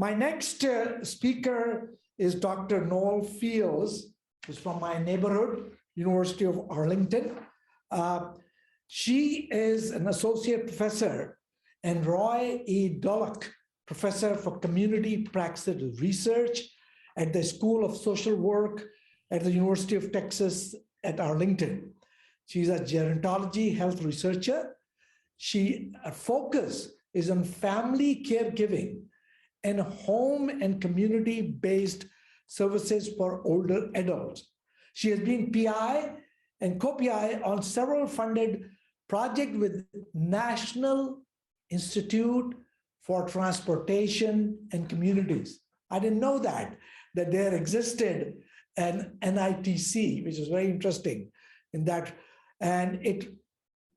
My next speaker is Dr. Noelle Fields, who's from my neighborhood, University of Arlington. She is an associate professor and Roy E. Dollock Professor for Community Praxis Research at the School of Social Work at the University of Texas at Arlington. She's a gerontology health researcher. Her focus is on family caregiving and home and community-based services for older adults. She has been PI and co-PI on several funded projects with National Institute for Transportation and Communities. I didn't know that there existed an NITC, which is very interesting in that, and it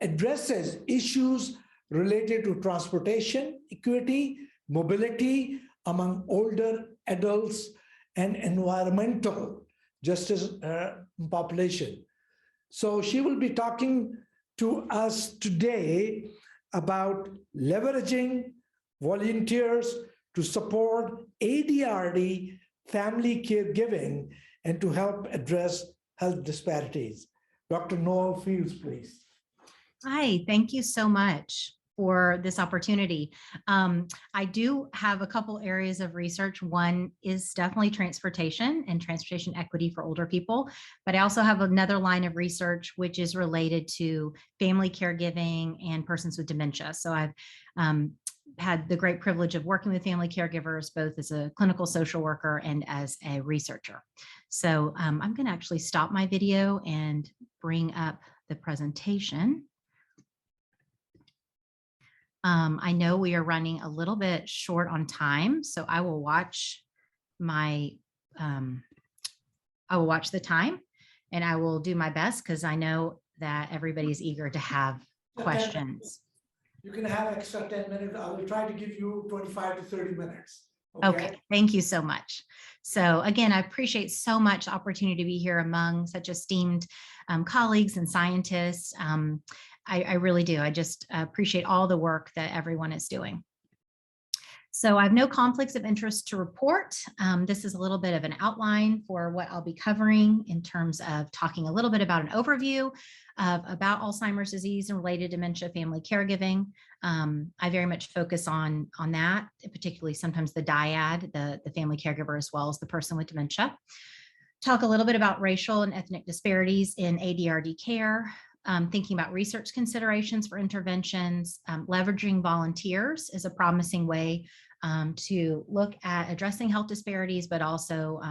addresses issues related to transportation, equity, mobility among older adults, and environmental justice population. So she will be talking to us today about leveraging volunteers to support ADRD family caregiving and to help address health disparities. Dr. Noelle Fields, please. Hi, thank you so much for this opportunity. I do have a couple areas of research. One is definitely transportation and transportation equity for older people, but I also have another line of research which is related to family caregiving and persons with dementia. So I've had the great privilege of working with family caregivers, both as a clinical social worker and as a researcher. So I'm going to actually stop my video and bring up the presentation. I know we are running a little bit short on time, so I will watch the time, and I will do my best because I know that everybody's eager to have questions. You can have extra 10 minutes. I will try to give you 25 to 30 minutes. Okay, thank you so much. So again, I appreciate so much the opportunity to be here among such esteemed colleagues and scientists. I really do. I just appreciate all the work that everyone is doing. So I have no conflicts of interest to report. This is a little bit of an outline for what I'll be covering in terms of talking a little bit about an overview about Alzheimer's disease and related dementia family caregiving. I very much focus on that, particularly sometimes the dyad, the family caregiver, as well as the person with dementia. Talk a little bit about racial and ethnic disparities in ADRD care. Thinking about research considerations for interventions, leveraging volunteers is a promising way to look at addressing health disparities, but also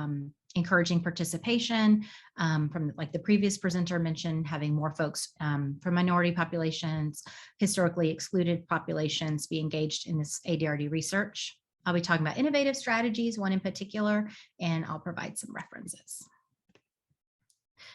encouraging participation from, like the previous presenter mentioned, having more folks from minority populations, historically excluded populations be engaged in this ADRD research. I'll be talking about innovative strategies, one in particular, and I'll provide some references.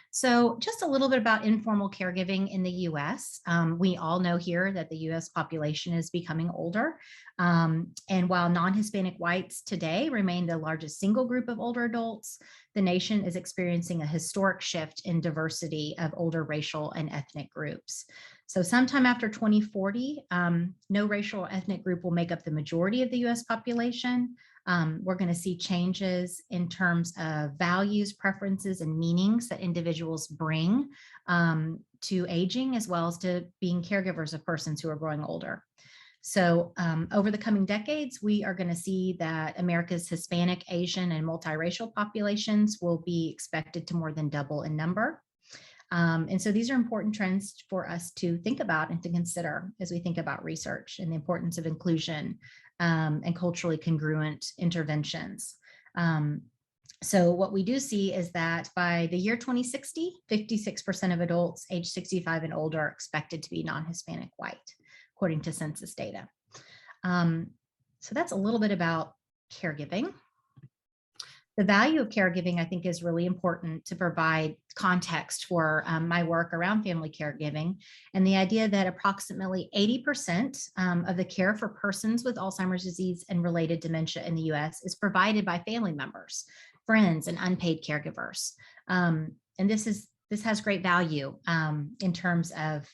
So just a little bit about informal caregiving in the US. We all know here that the US population is becoming older. And while non-Hispanic whites today remain the largest single group of older adults, the nation is experiencing a historic shift in diversity of older racial and ethnic groups. So sometime after 2040, no racial or ethnic group will make up the majority of the US population. We're going to see changes in terms of values, preferences, and meanings that individuals bring to aging, as well as to being caregivers of persons who are growing older. So over the coming decades, we are going to see that America's Hispanic, Asian, and multiracial populations will be expected to more than double in number. And so these are important trends for us to think about and to consider as we think about research and the importance of inclusion and culturally congruent interventions. So what we do see is that by the year 2060, 56% of adults age 65 and older are expected to be non-Hispanic white, according to census data. So that's a little bit about caregiving. The value of caregiving, I think, is really important to provide context for my work around family caregiving, and the idea that approximately 80% of the care for persons with Alzheimer's disease and related dementia in the US is provided by family members, friends, and unpaid caregivers. And this has great value in terms of,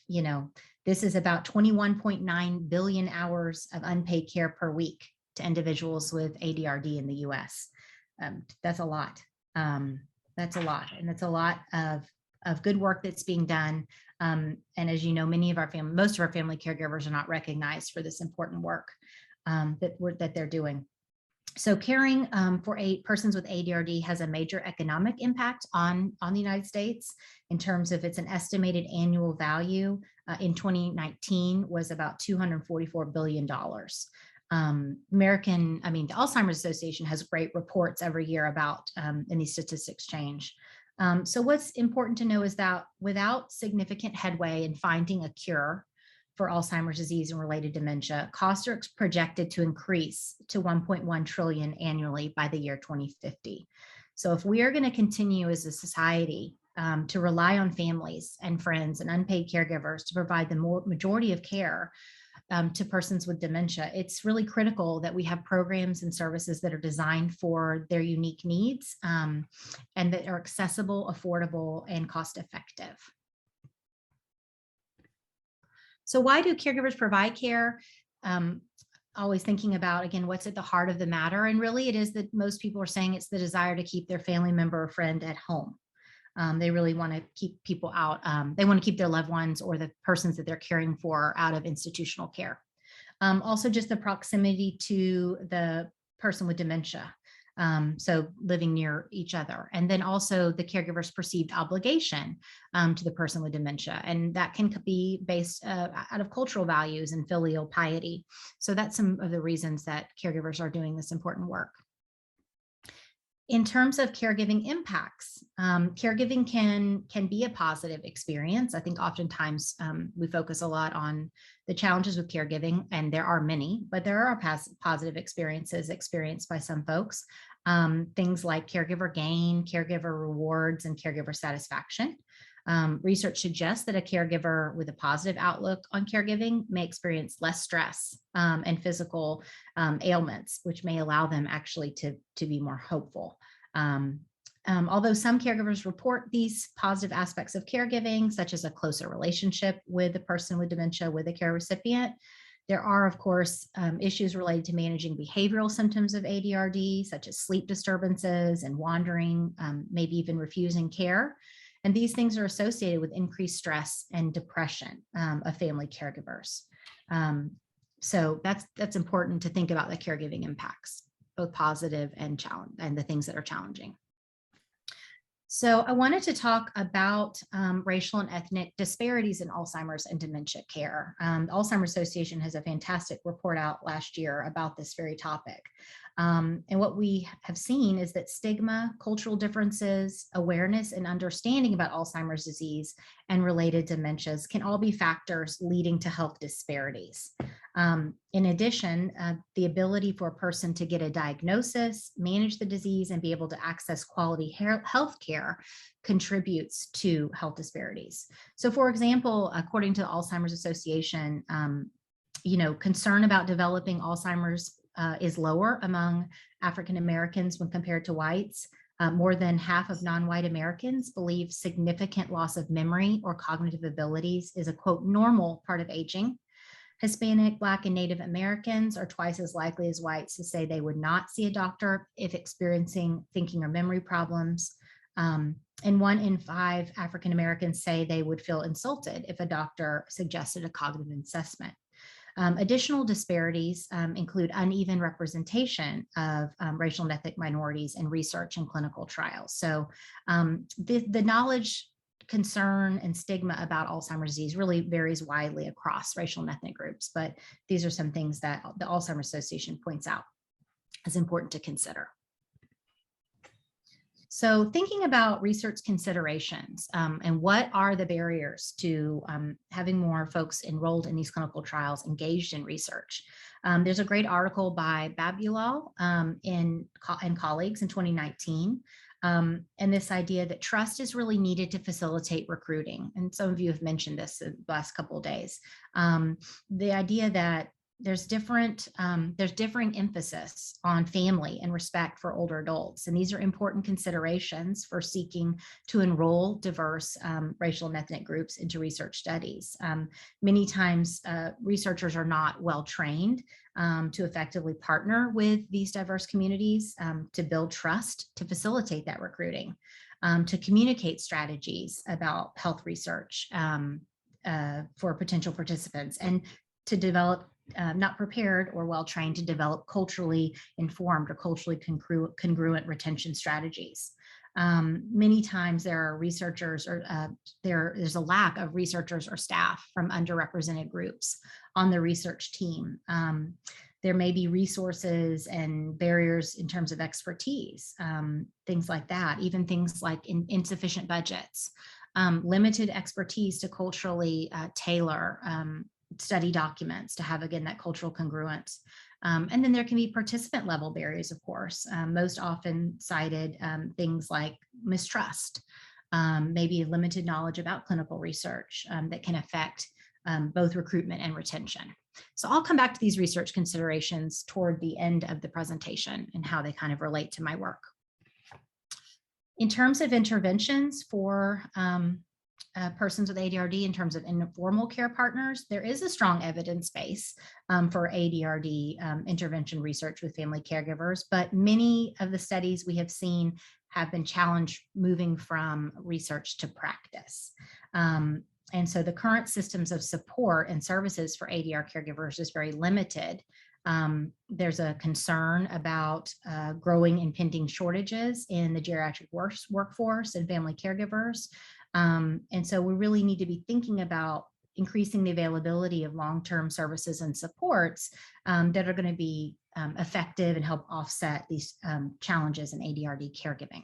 this is about 21.9 billion hours of unpaid care per week to individuals with ADRD in the US. That's a lot. That's a lot. And it's a lot of good work that's being done. And as you know, most of our family caregivers are not recognized for this important work that they're doing. So caring for persons with ADRD has a major economic impact on the United States in terms of its an estimated annual value in 2019 was about $244 billion. The Alzheimer's Association has great reports every year about, and these statistics change. So what's important to know is that without significant headway in finding a cure for Alzheimer's disease and related dementia, costs are projected to increase to 1.1 trillion annually by the year 2050. So if we are going to continue as a society to rely on families and friends and unpaid caregivers to provide the majority of care to persons with dementia, it's really critical that we have programs and services that are designed for their unique needs and that are accessible, affordable, and cost-effective. So why do caregivers provide care? Always thinking about, again, what's at the heart of the matter. And really it is that most people are saying it's the desire to keep their family member or friend at home. They really want to keep people out. They want to keep their loved ones or the persons that they're caring for out of institutional care. Also just the proximity to the person with dementia. So living near each other, and then also the caregiver's perceived obligation to the person with dementia, and that can be based out of cultural values and filial piety. So that's some of the reasons that caregivers are doing this important work. In terms of caregiving impacts, caregiving can be a positive experience. I think oftentimes we focus a lot on the challenges with caregiving, and there are many, but there are positive experiences experienced by some folks. Things like caregiver gain, caregiver rewards, and caregiver satisfaction. Research suggests that a caregiver with a positive outlook on caregiving may experience less stress and physical ailments, which may allow them actually to be more hopeful. Although some caregivers report these positive aspects of caregiving, such as a closer relationship with the person with dementia with a care recipient, there are, of course, issues related to managing behavioral symptoms of ADRD, such as sleep disturbances and wandering, maybe even refusing care. And these things are associated with increased stress and depression of family caregivers. So that's important to think about the caregiving impacts, both positive and the things that are challenging. So I wanted to talk about racial and ethnic disparities in Alzheimer's and dementia care. The Alzheimer's Association has a fantastic report out last year about this very topic. And what we have seen is that stigma, cultural differences, awareness, and understanding about Alzheimer's disease and related dementias can all be factors leading to health disparities. In addition, the ability for a person to get a diagnosis, manage the disease, and be able to access quality health care contributes to health disparities. So for example, according to the Alzheimer's Association, concern about developing Alzheimer's is lower among African Americans when compared to whites. More than half of non-white Americans believe significant loss of memory or cognitive abilities is a, quote, normal part of aging. Hispanic, Black, and Native Americans are twice as likely as whites to say they would not see a doctor if experiencing thinking or memory problems. And 1 in 5 African Americans say they would feel insulted if a doctor suggested a cognitive assessment. Additional disparities include uneven representation of racial and ethnic minorities in research and clinical trials. So the knowledge, concern, and stigma about Alzheimer's disease really varies widely across racial and ethnic groups, but these are some things that the Alzheimer's Association points out as important to consider. So thinking about research considerations and what are the barriers to having more folks enrolled in these clinical trials engaged in research. There's a great article by Babulal and colleagues in 2019. And this idea that trust is really needed to facilitate recruiting. And some of you have mentioned this the last couple of days. The idea that there's differing emphasis on family and respect for older adults. And these are important considerations for seeking to enroll diverse racial and ethnic groups into research studies. Many times researchers are not well trained to effectively partner with these diverse communities, to build trust, to facilitate that recruiting, to communicate strategies about health research for potential participants, and to develop not prepared or well-trained to develop culturally informed or culturally congruent retention strategies. Many times there are researchers or there's a lack of researchers or staff from underrepresented groups on the research team. There may be resources and barriers in terms of expertise, things like that, even things like insufficient budgets, limited expertise to culturally tailor study documents to have, again, that cultural congruence. And then there can be participant level barriers, of course, most often cited things like mistrust, maybe limited knowledge about clinical research that can affect both recruitment and retention. So I'll come back to these research considerations toward the end of the presentation and how they kind of relate to my work. In terms of interventions for persons with ADRD, in terms of informal care partners, there is a strong evidence base for ADRD intervention research with family caregivers, but many of the studies we have seen have been challenged moving from research to practice. And so the current systems of support and services for ADR caregivers is very limited. There's a concern about growing impending shortages in the geriatric workforce and family caregivers. And so we really need to be thinking about increasing the availability of long-term services and supports that are going to be effective and help offset these challenges in ADRD caregiving.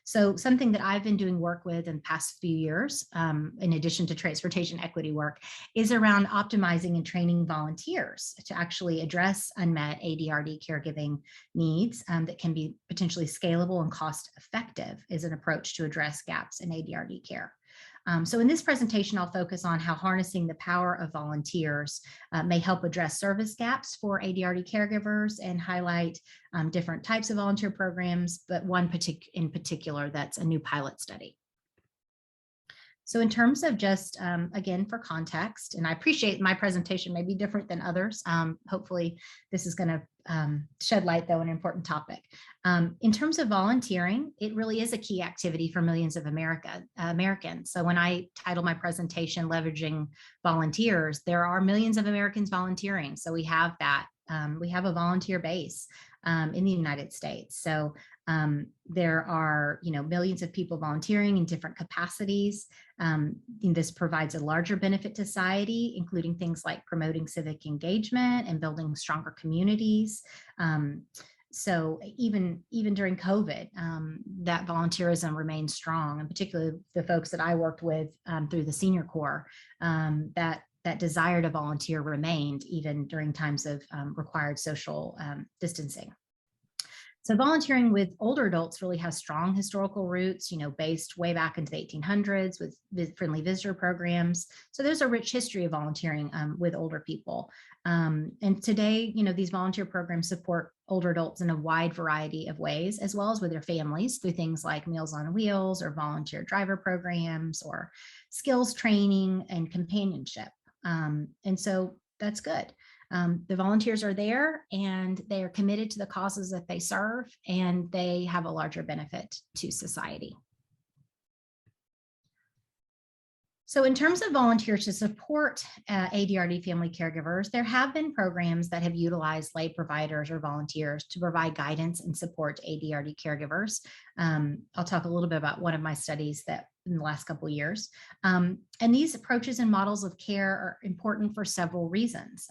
So something that I've been doing work with in the past few years, in addition to transportation equity work, is around optimizing and training volunteers to actually address unmet ADRD caregiving needs that can be potentially scalable and cost effective as an approach to address gaps in ADRD care. So in this presentation, I'll focus on how harnessing the power of volunteers may help address service gaps for ADRD caregivers and highlight different types of volunteer programs, but one in particular that's a new pilot study. So in terms of just, again, for context, and I appreciate my presentation may be different than others. Hopefully this is going to shed light, though, on an important topic. In terms of volunteering, it really is a key activity for millions of Americans. So when I title my presentation, Leveraging Volunteers, there are millions of Americans volunteering. So we have that. We have a volunteer base in the United States. So there are, millions of people volunteering in different capacities. This provides a larger benefit to society, including things like promoting civic engagement and building stronger communities. So even during COVID, that volunteerism remains strong, and particularly the folks that I worked with through the Senior Corps, that desire to volunteer remained even during times of required social distancing. So volunteering with older adults really has strong historical roots, based way back into the 1800s with friendly visitor programs. So there's a rich history of volunteering with older people. And today, these volunteer programs support older adults in a wide variety of ways, as well as with their families through things like Meals on Wheels or volunteer driver programs or skills training and companionship. And so that's good. The volunteers are there and they are committed to the causes that they serve, and they have a larger benefit to society. So in terms of volunteers to support ADRD family caregivers, there have been programs that have utilized lay providers or volunteers to provide guidance and support to ADRD caregivers. I'll talk a little bit about one of my studies that in the last couple of years. And these approaches and models of care are important for several reasons.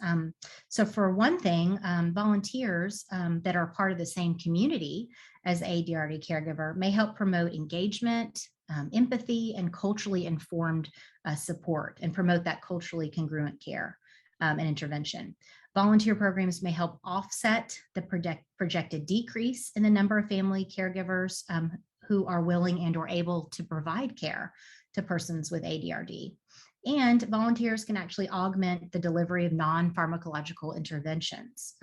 So for one thing, volunteers that are part of the same community as ADRD caregiver may help promote engagement, empathy, and culturally informed support, and promote that culturally congruent care and intervention. Volunteer programs may help offset the projected decrease in the number of family caregivers who are willing and or able to provide care to persons with ADRD. And volunteers can actually augment the delivery of non-pharmacological interventions.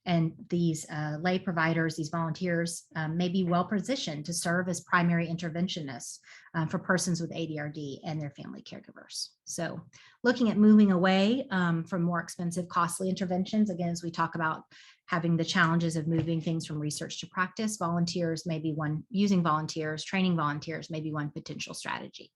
And these lay providers, these volunteers may be well positioned to serve as primary interventionists for persons with ADRD and their family caregivers. So looking at moving away from more expensive, costly interventions, again, as we talk about having the challenges of moving things from research to practice, volunteers may be one, using volunteers, training volunteers may be one potential strategy.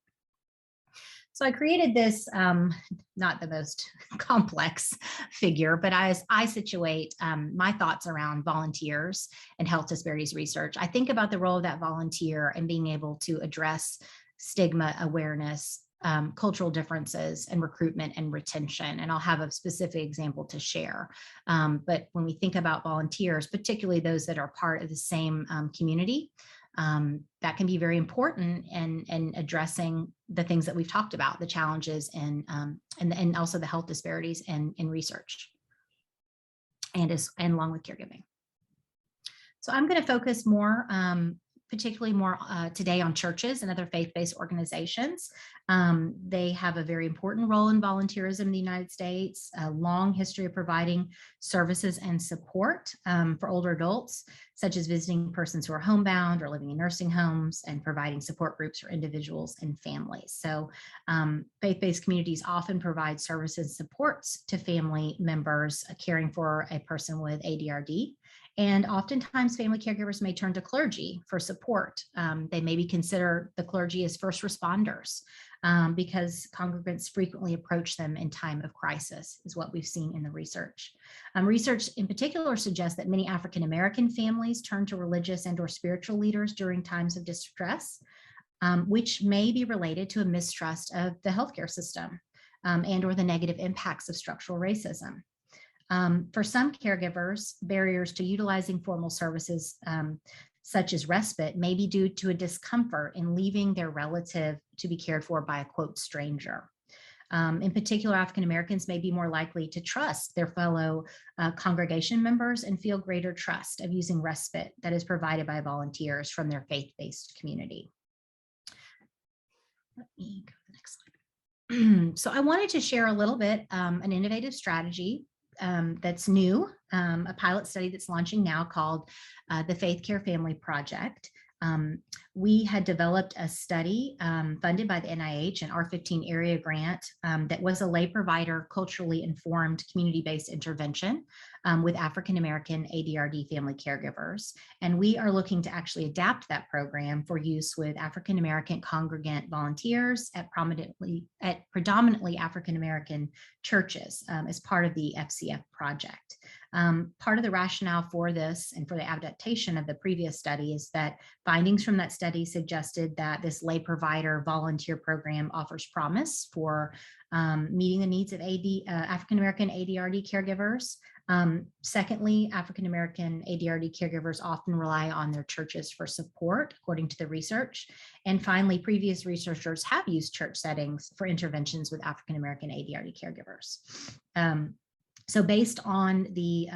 So I created this, not the most complex figure, but as I situate my thoughts around volunteers and health disparities research, I think about the role of that volunteer and being able to address stigma awareness, cultural differences, and recruitment and retention. And I'll have a specific example to share. But when we think about volunteers, particularly those that are part of the same community, that can be very important in addressing the things that we've talked about, the challenges and also the health disparities in research and along with caregiving. So I'm going to focus more, particularly more today on churches and other faith-based organizations. They have a very important role in volunteerism in the United States, a long history of providing services and support for older adults, such as visiting persons who are homebound or living in nursing homes and providing support groups for individuals and families. So faith-based communities often provide services and supports to family members caring for a person with ADRD. And oftentimes family caregivers may turn to clergy for support. They maybe consider the clergy as first responders because congregants frequently approach them in time of crisis, is what we've seen in the research. Research in particular suggests that many African-American families turn to religious and/or spiritual leaders during times of distress, which may be related to a mistrust of the healthcare system and/or the negative impacts of structural racism. For some caregivers, barriers to utilizing formal services such as respite may be due to a discomfort in leaving their relative to be cared for by a quote stranger. In particular, African Americans may be more likely to trust their fellow congregation members and feel greater trust of using respite that is provided by volunteers from their faith-based community. Let me go to the next slide. So I wanted to share a little bit an innovative strategy that's new, a pilot study that's launching now called the Faith Care Family Project. We had developed a study funded by the NIH, an R15 area grant that was a lay provider, culturally informed, community-based intervention with African-American ADRD family caregivers. And we are looking to actually adapt that program for use with African-American congregant volunteers at predominantly African-American churches as part of the FCF project. Part of the rationale for this and for the adaptation of the previous study is that findings from that study suggested that this lay provider volunteer program offers promise for meeting the needs of African-American ADRD caregivers. Secondly, African-American ADRD caregivers often rely on their churches for support, according to the research. And finally, previous researchers have used church settings for interventions with African-American ADRD caregivers. So based on the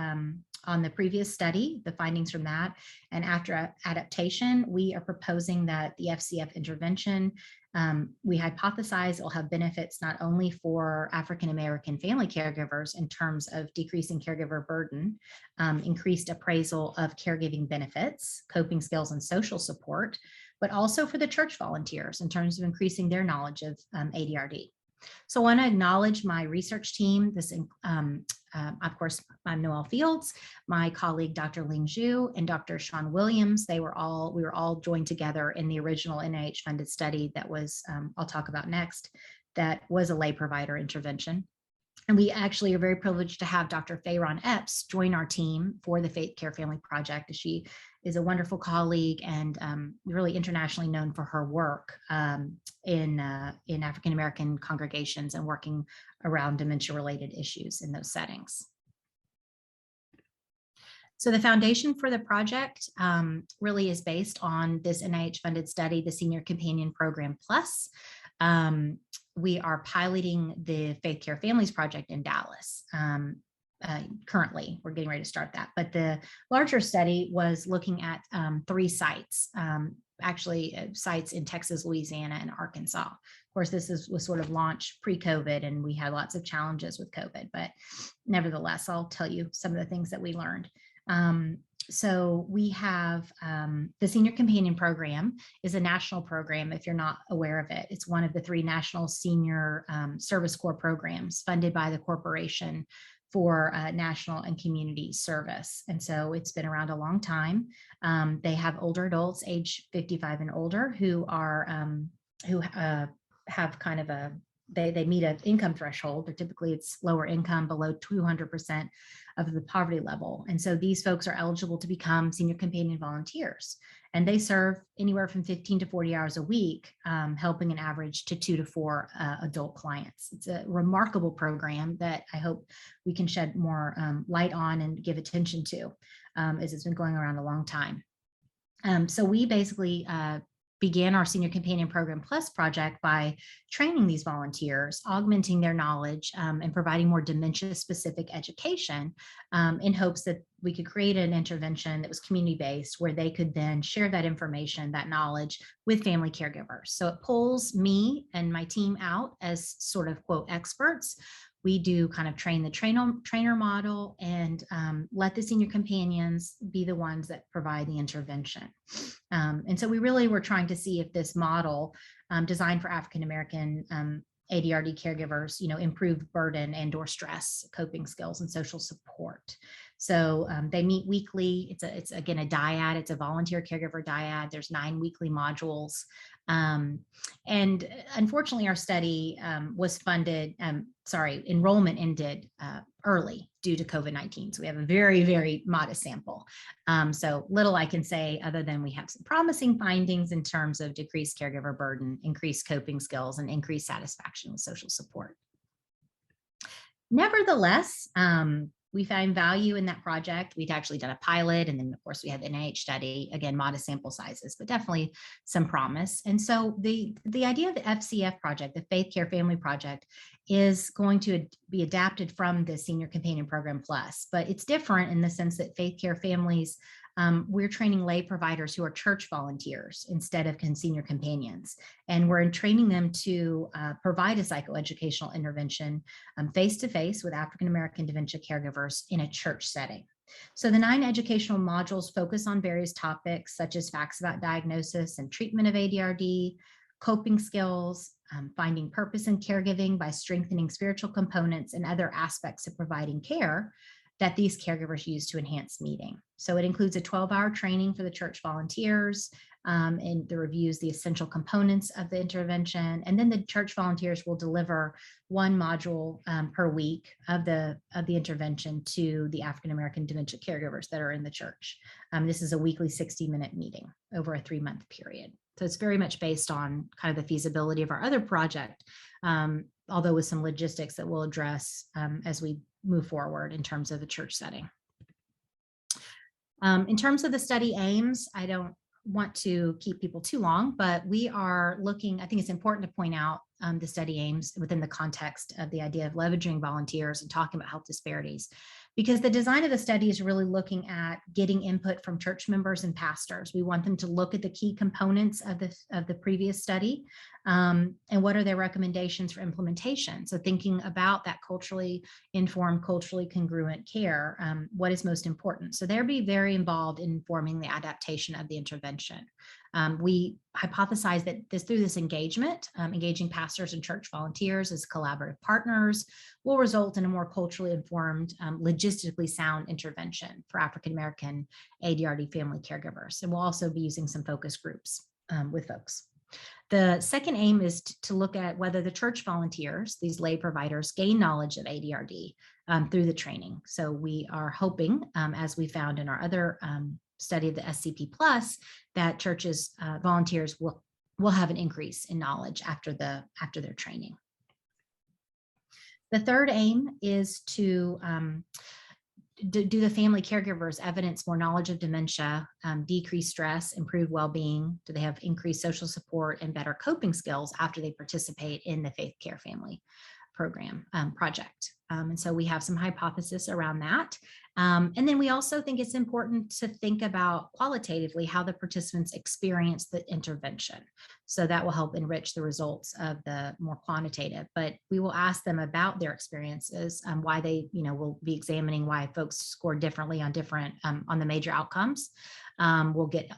previous study, the findings from that, and after adaptation, we are proposing that the FCF intervention, we hypothesize it will have benefits not only for African-American family caregivers in terms of decreasing caregiver burden, increased appraisal of caregiving benefits, coping skills, and social support, but also for the church volunteers in terms of increasing their knowledge of ADRD. So I want to acknowledge my research team. This, of course, I'm Noelle Fields, my colleague, Dr. Ling Zhu, and Dr. Sean Williams. We were all joined together in the original NIH-funded study that was, I'll talk about next, that was a lay provider intervention. And we actually are very privileged to have Dr. Fayron Epps join our team for the Faith Care Family Project. She is a wonderful colleague and really internationally known for her work in African-American congregations and working around dementia-related issues in those settings. So the foundation for the project really is based on this NIH-funded study, the Senior Companion Program Plus. We are piloting the Faith Care Families Project in Dallas. Currently, we're getting ready to start that. But the larger study was looking at 3 sites actually sites in Texas, Louisiana, and Arkansas. Of course, was sort of launched pre-COVID, and we had lots of challenges with COVID, but nevertheless, I'll tell you some of the things that we learned. So we have the Senior Companion Program is a national program, if you're not aware of it. It's one of the 3 national senior service corps programs funded by the Corporation for National and Community Service. And so it's been around a long time. They have older adults age 55 and older who have kind of they meet an income threshold, but typically it's lower income, below 200% of the poverty level. And so these folks are eligible to become senior companion volunteers. And they serve anywhere from 15 to 40 hours a week, helping an average to 2 to 4 adult clients. It's a remarkable program that I hope we can shed more light on and give attention to, as it's been going around a long time. So we basically began our Senior Companion Program Plus project by training these volunteers, augmenting their knowledge, and providing more dementia-specific education in hopes that we could create an intervention that was community-based, where they could then share that information, that knowledge, with family caregivers. So it pulls me and my team out as sort of, quote, experts. We do kind of train the trainer model and let the senior companions be the ones that provide the intervention. And so we really were trying to see if this model designed for African-American ADRD caregivers, improved burden and or stress, coping skills, and social support. So they meet weekly. It's again a dyad. It's a volunteer caregiver dyad. There's 9 weekly modules. And unfortunately, our study was funded, enrollment ended early due to COVID-19. So we have a very, very modest sample. So little I can say other than we have some promising findings in terms of decreased caregiver burden, increased coping skills, and increased satisfaction with social support. Nevertheless, we found value in that project. We'd actually done a pilot, and then of course we had the NIH study, again, modest sample sizes, but definitely some promise. And so the idea of the FCF project, the Faith Care Family Project, is going to be adapted from the Senior Companion Program Plus, but it's different in the sense that Faith Care Families, we're training lay providers who are church volunteers instead of senior companions. And we're training them to provide a psychoeducational intervention face-to-face with African-American dementia caregivers in a church setting. So the 9 educational modules focus on various topics such as facts about diagnosis and treatment of ADRD, coping skills, finding purpose in caregiving by strengthening spiritual components and other aspects of providing care that these caregivers use to enhance meeting. So it includes a 12-hour training for the church volunteers, and the reviews the essential components of the intervention. And then the church volunteers will deliver 1 module per week of the intervention to the African-American dementia caregivers that are in the church. This is a weekly 60-minute meeting over a 3-month period. So it's very much based on kind of the feasibility of our other project, although with some logistics that we'll address as we move forward in terms of a church setting. In terms of the study aims, I don't want to keep people too long, but we are looking, I think it's important to point out the study aims within the context of the idea of leveraging volunteers and talking about health disparities, because the design of the study is really looking at getting input from church members and pastors. We want them to look at the key components of the previous study and what are their recommendations for implementation. So thinking about that culturally informed, culturally congruent care, what is most important. So they'll be very involved in informing the adaptation of the intervention. We hypothesize that through this engagement, engaging pastors and church volunteers as collaborative partners will result in a more culturally informed, logistically sound intervention for African-American ADRD family caregivers. And we'll also be using some focus groups with folks. The second aim is to look at whether the church volunteers, these lay providers, gain knowledge of ADRD through the training. So we are hoping, as we found in our other study of the SCP Plus, that churches volunteers will have an increase in knowledge after their training. The third aim is to do the family caregivers evidence more knowledge of dementia, decrease stress, improve well-being? Do they have increased social support and better coping skills after they participate in the Faith Care Family Program project? And so we have some hypothesis around that. And then we also think it's important to think about qualitatively how the participants experience the intervention. So that will help enrich the results of the more quantitative, but we will ask them about their experiences, why they, we'll be examining why folks score differently on different, on the major outcomes. We'll get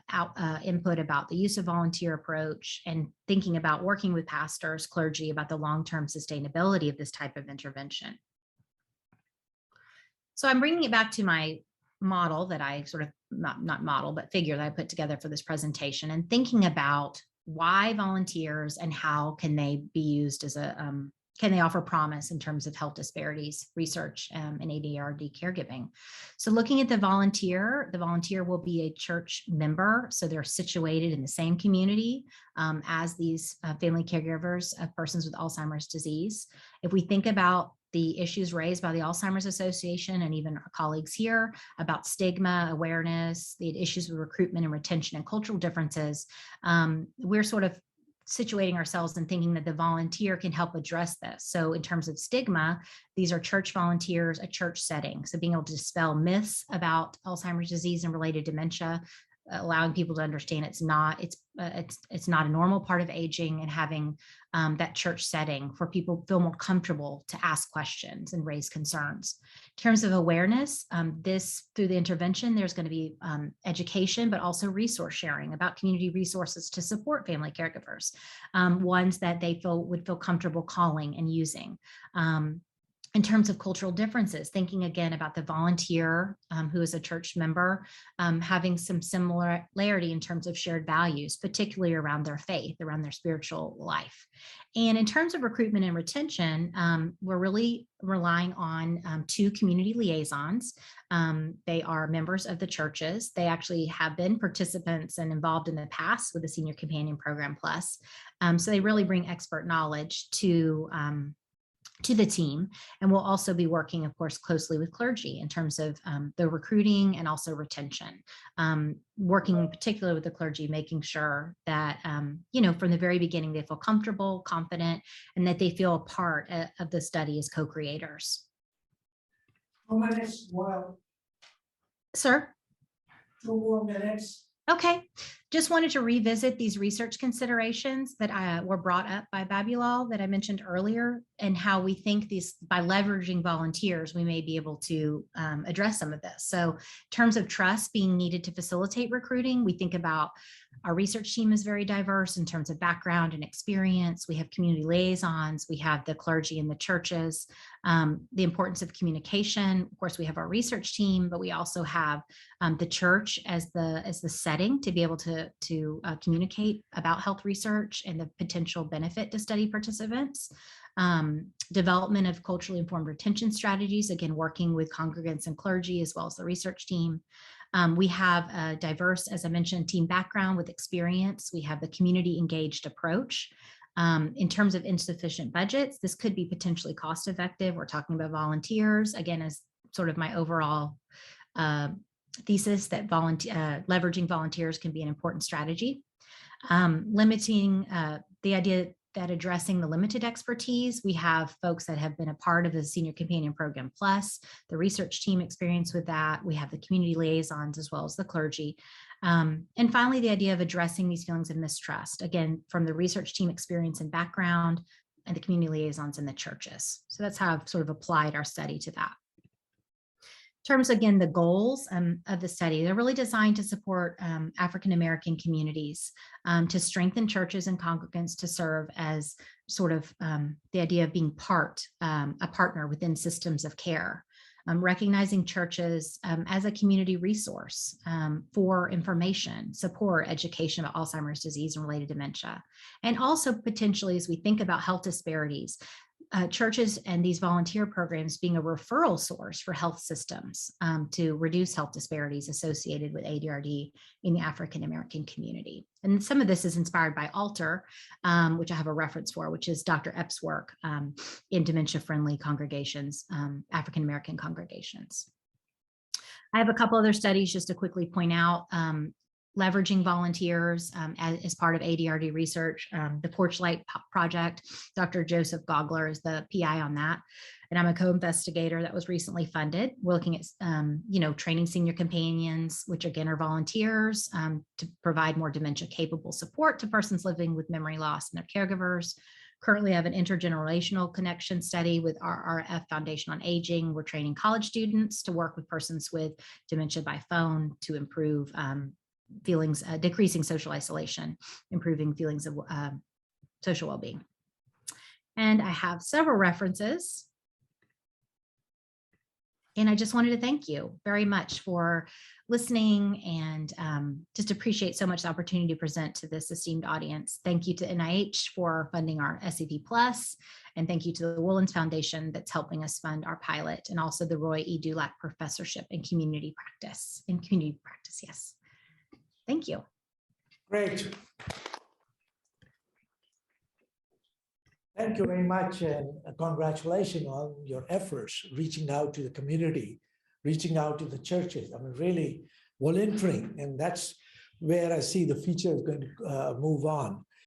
input about the use of volunteer approach and thinking about working with pastors, clergy about the long-term sustainability of this type of intervention. So I'm bringing it back to my model that I sort of, not model, but figure that I put together for this presentation, and thinking about why volunteers and how can they be used as a, can they offer promise in terms of health disparities research in ADRD caregiving. So looking at the volunteer will be a church member. So they're situated in the same community as these family caregivers of persons with Alzheimer's disease. If we think about the issues raised by the Alzheimer's Association and even our colleagues here about stigma, awareness, the issues with recruitment and retention and cultural differences, we're sort of situating ourselves and thinking that the volunteer can help address this. So in terms of stigma, these are church volunteers, a church setting. So being able to dispel myths about Alzheimer's disease and related dementia, allowing people to understand it's not a normal part of aging, and having that church setting for people to feel more comfortable to ask questions and raise concerns. In terms of awareness, through the intervention, there's going to be education, but also resource sharing about community resources to support family caregivers, ones that they would feel comfortable calling and using. In terms of cultural differences, thinking again about the volunteer who is a church member, having some similarity in terms of shared values, particularly around their faith, around their spiritual life. And in terms of recruitment and retention, we're really relying on 2 community liaisons. They are members of the churches. They actually have been participants and involved in the past with the Senior Companion Program Plus. So they really bring expert knowledge to the team. And we'll also be working, of course, closely with clergy in terms of the recruiting and also retention, working in particular with the clergy, making sure that, from the very beginning, they feel comfortable, confident, and that they feel a part of the study as co-creators. 2 minutes, well. Sir? 2 more minutes. Okay, just wanted to revisit these research considerations that were brought up by Babulal that I mentioned earlier, and how we think these, by leveraging volunteers, we may be able to address some of this. So in terms of trust being needed to facilitate recruiting, we think about our research team is very diverse in terms of background and experience. We have community liaisons, we have the clergy and the churches, the importance of communication. Of course, we have our research team, but we also have the church as the setting to be able to communicate about health research and the potential benefit to study participants. Development of culturally informed retention strategies, again, working with congregants and clergy as well as the research team. We have a diverse, as I mentioned, team background with experience. We have the community engaged approach. In terms of insufficient budgets, this could be potentially cost effective. We're talking about volunteers, again, as sort of my overall thesis that leveraging volunteers can be an important strategy. Limiting the idea that addressing the limited expertise, we have folks that have been a part of the Senior Companion Program Plus, the research team experience with that. We have the community liaisons as well as the clergy. And finally, the idea of addressing these feelings of mistrust, again, from the research team experience and background and the community liaisons in the churches. So that's how I've sort of applied our study to that. In terms, again, the goals of the study, they're really designed to support African-American communities, to strengthen churches and congregants to serve as sort of the idea of being a partner within systems of care, recognizing churches as a community resource for information, support, education about Alzheimer's disease and related dementia. And also potentially, as we think about health disparities, churches and these volunteer programs being a referral source for health systems to reduce health disparities associated with ADRD in the African-American community. And some of this is inspired by Alter, which I have a reference for, which is Dr. Epp's work in dementia-friendly congregations, African-American congregations. I have a couple other studies just to quickly point out. Leveraging volunteers as part of ADRD research, the Porchlight Project. Dr. Joseph Gogler is the PI on that. And I'm a co-investigator that was recently funded. We're looking at, training senior companions, which again are volunteers, to provide more dementia-capable support to persons living with memory loss and their caregivers. Currently, I have an intergenerational connection study with RRF Foundation on Aging. We're training college students to work with persons with dementia by phone to improve feelings, decreasing social isolation, improving feelings of social well-being. And I have several references. And I just wanted to thank you very much for listening, and just appreciate so much the opportunity to present to this esteemed audience. Thank you to NIH for funding our SCP Plus, and thank you to the Woolens Foundation that's helping us fund our pilot, and also the Roy E. Dulac Professorship in Community Practice. Yes. Thank you. Great. Thank you very much, and congratulations on your efforts, reaching out to the community, reaching out to the churches. I mean, really volunteering, and that's where I see the future is going to move on.